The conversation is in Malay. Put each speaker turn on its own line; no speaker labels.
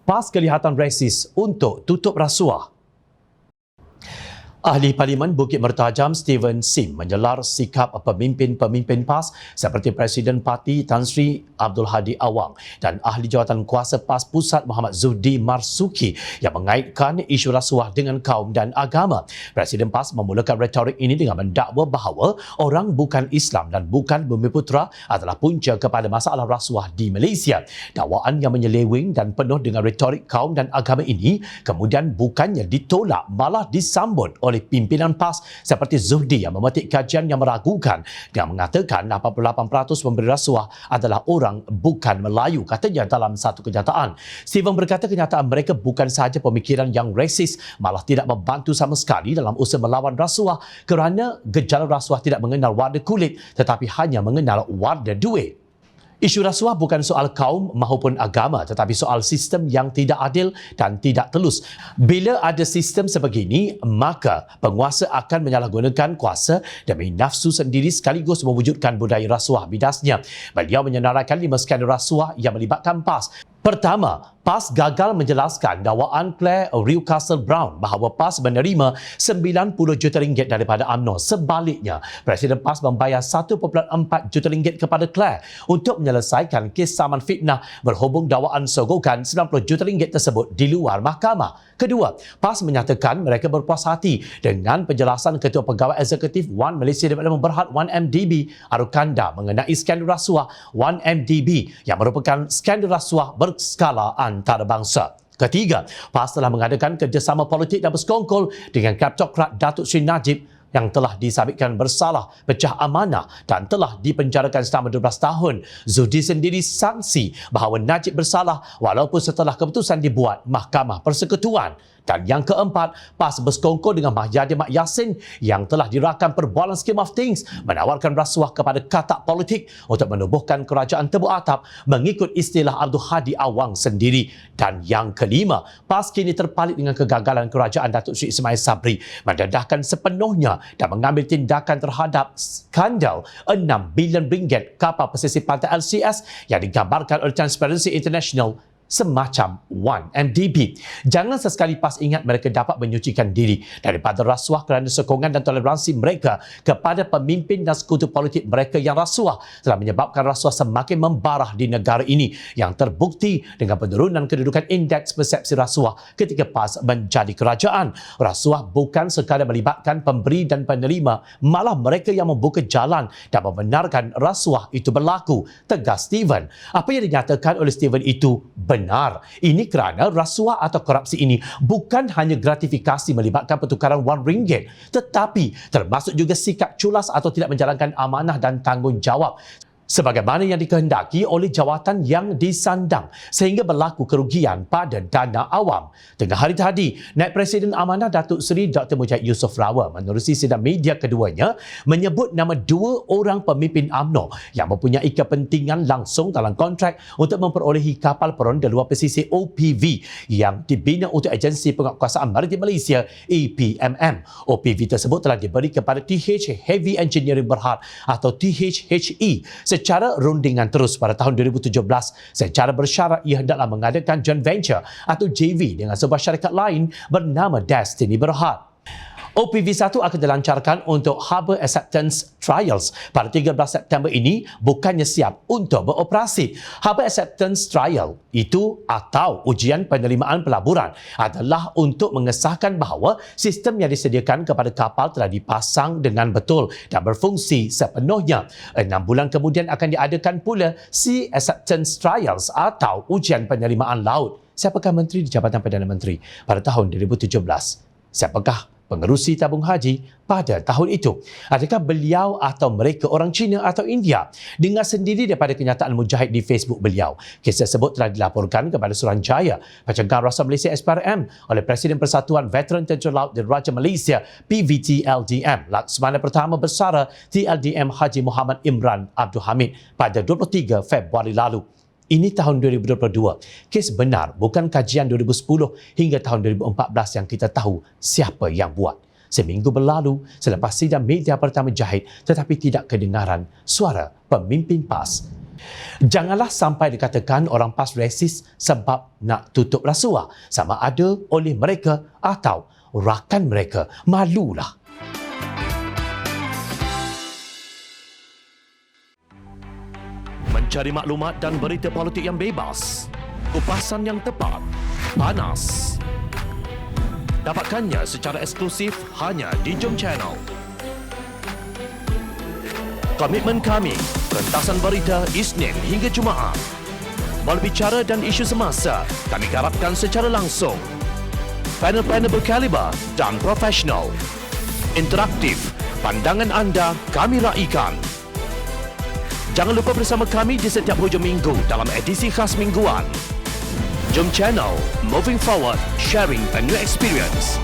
PAS kelihatan resis untuk tutup rasuah. Ahli Parlimen Bukit Mertajam Steven Sim menyelar sikap pemimpin-pemimpin PAS seperti Presiden Parti Tan Sri Abdul Hadi Awang dan Ahli Jawatan Kuasa PAS Pusat Muhammad Zuhdi Marsuki yang mengaitkan isu rasuah dengan kaum dan agama. Presiden PAS memulakan retorik ini dengan mendakwa bahawa orang bukan Islam dan bukan Bumiputera adalah punca kepada masalah rasuah di Malaysia. Dakwaan yang menyeleweng dan penuh dengan retorik kaum dan agama ini kemudian bukannya ditolak malah disambut oleh pimpinan PAS seperti Zuhdi yang memetik kajian yang meragukan dan mengatakan 88% pemberi rasuah adalah orang bukan Melayu, katanya dalam satu kenyataan. Steven berkata kenyataan mereka bukan sahaja pemikiran yang resis, malah tidak membantu sama sekali dalam usaha melawan rasuah kerana gejala rasuah tidak mengenal warna kulit tetapi hanya mengenal warna duit. Isu rasuah bukan soal kaum maupun agama tetapi soal sistem yang tidak adil dan tidak telus. Bila ada sistem sebegini, maka penguasa akan menyalahgunakan kuasa demi nafsu sendiri sekaligus mewujudkan budaya rasuah bidasnya. Beliau menyenaraikan 5 skandal rasuah yang melibatkan PAS. Pertama, PAS gagal menjelaskan dakwaan Claire Rewcastle Brown bahawa PAS menerima 90 juta ringgit daripada UMNO. Sebaliknya, Presiden PAS membayar 1.4 juta ringgit kepada Claire untuk menyelesaikan kes saman fitnah berhubung dakwaan sogokan 90 juta ringgit tersebut di luar mahkamah. Kedua, PAS menyatakan mereka berpuas hati dengan penjelasan Ketua Pegawai Eksekutif One Malaysia Development Berhad 1MDB Arukanda mengenai skandal rasuah 1MDB yang merupakan skandal rasuah berskala antarabangsa. Ketiga, PAS telah mengadakan kerjasama politik dan bersekongkol dengan kleptokrat Datuk Seri Najib yang telah disabitkan bersalah pecah amanah dan telah dipenjarakan selama 12 tahun. Zuhdi sendiri saksi bahawa Najib bersalah walaupun setelah keputusan dibuat Mahkamah Persekutuan. Dan yang keempat, PAS bersekongkol dengan Mahyadin Mak Yassin yang telah dirakam perbualan scheme of things menawarkan rasuah kepada katak politik untuk menubuhkan kerajaan tebuk atap mengikut istilah Abdul Hadi Awang sendiri. Dan yang kelima, PAS kini terpalit dengan kegagalan kerajaan Datuk Seri Ismail Sabri mendedahkan sepenuhnya dan mengambil tindakan terhadap skandal 6 bilion ringgit kapal pesisir pantai LCS yang digambarkan oleh Transparency International semacam 1MDB. Jangan sesekali PAS ingat mereka dapat menyucikan diri daripada rasuah kerana sokongan dan toleransi mereka kepada pemimpin dan sekutu politik mereka yang rasuah telah menyebabkan rasuah semakin membarah di negara ini yang terbukti dengan penurunan kedudukan indeks persepsi rasuah ketika PAS menjadi kerajaan. Rasuah bukan sekadar melibatkan pemberi dan penerima, malah mereka yang membuka jalan dan membenarkan rasuah itu berlaku, tegas Steven. Apa yang dinyatakan oleh Steven itu benar. Ini kerana rasuah atau korupsi ini bukan hanya gratifikasi melibatkan pertukaran wang ringgit, tetapi termasuk juga sikap culas atau tidak menjalankan amanah dan tanggungjawab sebagaimana yang dikehendaki oleh jawatan yang disandang sehingga berlaku kerugian pada dana awam. Tengah hari tadi, Naib Presiden Amanah Datuk Seri Dr. Mujahid Yusof Rawal menerusi sidang media keduanya menyebut nama 2 orang pemimpin UMNO yang mempunyai kepentingan langsung dalam kontrak untuk memperolehi kapal peronda luar pesisir OPV yang dibina untuk Agensi Penguatkuasaan Maritim Malaysia APMM. OPV tersebut telah diberi kepada TH Heavy Engineering Berhad atau THHE secara rundingan terus pada tahun 2017 secara bersyarat ia hendaklah mengadakan joint venture atau JV dengan sebuah syarikat lain bernama Destiny Berhad. OPV1 akan dilancarkan untuk Harbour Acceptance Trials pada 13 September ini bukannya siap untuk beroperasi. Harbour Acceptance Trial itu atau ujian penerimaan pelaburan adalah untuk mengesahkan bahawa sistem yang disediakan kepada kapal telah dipasang dengan betul dan berfungsi sepenuhnya. 6 bulan kemudian akan diadakan pula Sea Acceptance Trials atau ujian penerimaan laut. Siapakah Menteri di Jabatan Perdana Menteri pada tahun 2017? Siapakah pengerusi tabung haji pada tahun itu? Adakah beliau atau mereka orang Cina atau India? Dengar sendiri daripada kenyataan Mujahid di Facebook beliau. Kes tersebut telah dilaporkan kepada Suruhanjaya Pencegahan Rasuah Malaysia SPRM oleh Presiden Persatuan Veteran Tentera Laut dan Raja Malaysia PVTLDM Laksamana Pertama Bersara TLDM Haji Muhammad Imran Abdul Hamid pada 23 Februari lalu. Ini tahun 2022. Kes benar, bukan kajian 2010 hingga tahun 2014 yang kita tahu siapa yang buat. Seminggu berlalu selepas sidang media pertama Jahid tetapi tidak kedengaran suara pemimpin PAS. Janganlah sampai dikatakan orang PAS resis sebab nak tutup rasuah, sama ada oleh mereka atau rakan mereka. Malulah. Mencari maklumat dan berita politik yang bebas, kupasan yang tepat, panas. Dapatkannya secara eksklusif hanya di Jom Channel. Komitmen kami, pentasan berita Isnin hingga Jumaat. Berbicara dan isu semasa, kami garapkan secara langsung. Panel-panel berkaliber dan profesional. Interaktif, pandangan anda kami raikan. Jangan lupa bersama kami di setiap hujung minggu dalam edisi khas mingguan. Jom Channel, moving forward, sharing a new experience.